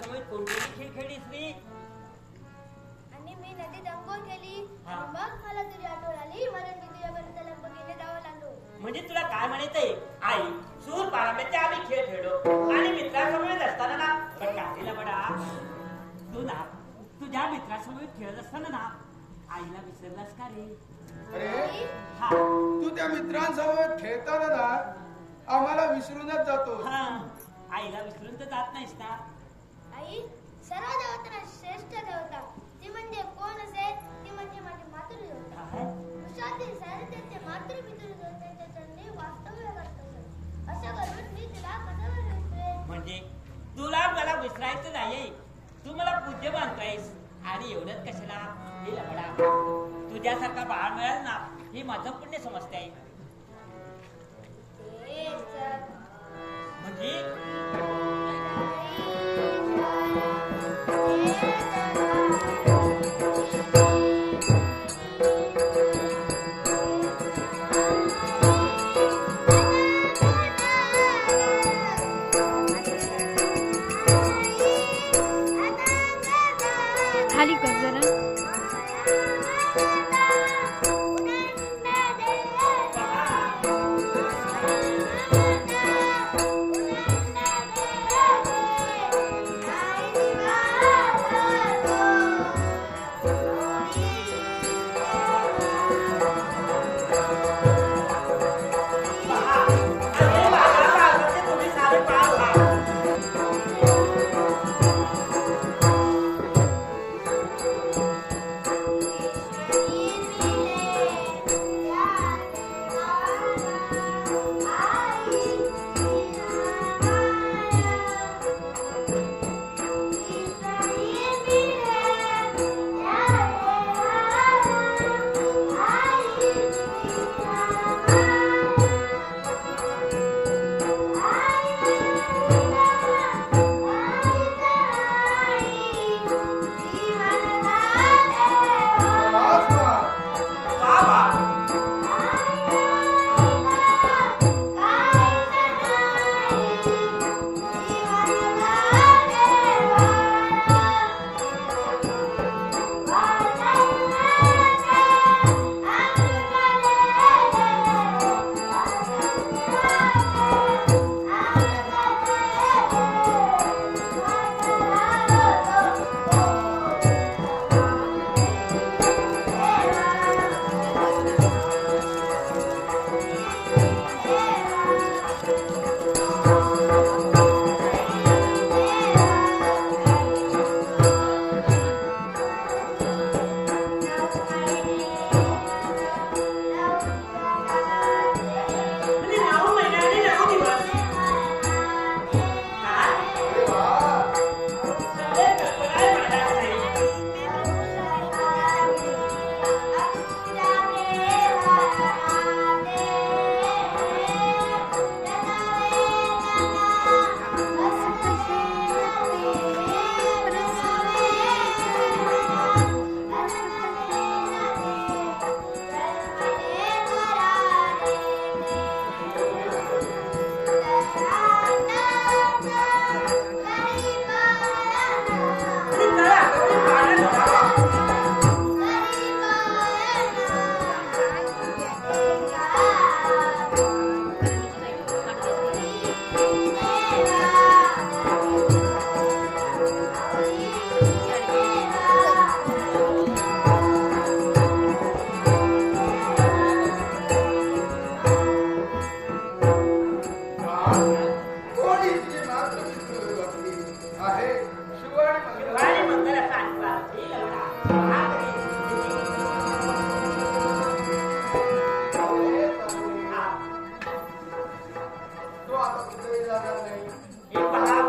मित्रासमोर कोणकोणती खेळ खेळलीस रे? आणि मी नदीत अंघोळ केली आणि मग मला तुझी आठवण आली म्हणून मी तुझ्यापर्यंत लंबगीने जावं लागलो. म्हणजे तुला काय म्हणायचंय? आई सूर पारंब्याचे आम्ही खेळ खेळलो आणि मित्रासमोर असताना ना पण गाडीला बडा तू ना तुझ्या मित्रासमोर खेळत असताना ना आईला विसरलास का रे? अरे हा तू त्या मित्रांसोबत खेळताना ना आम्हाला विसरूनच जातो. हा आईला विसरून तर जात नाहीस ना? आई सर्व देवतांना श्रेष्ठ देवता ती म्हणजे कोण असेल? ती म्हणजे माझी मातृदेवता. काय? वृक्षातील सारथ्याचे मातृपितृदेवतेच्या चरणी वास्तव्य करतो. असं करून मी तिला कधीवर विसरेन? म्हणजे तुला मला विसरायचं नाही, तू मला पूज्य मानतोयस आणि एवढंच कशाला हे लबडा तुझ्यासारखा बाळ मिळाल ना हे माझं पुण्य समजते आहे. म्हणजे खाली कर जरा. हे पहा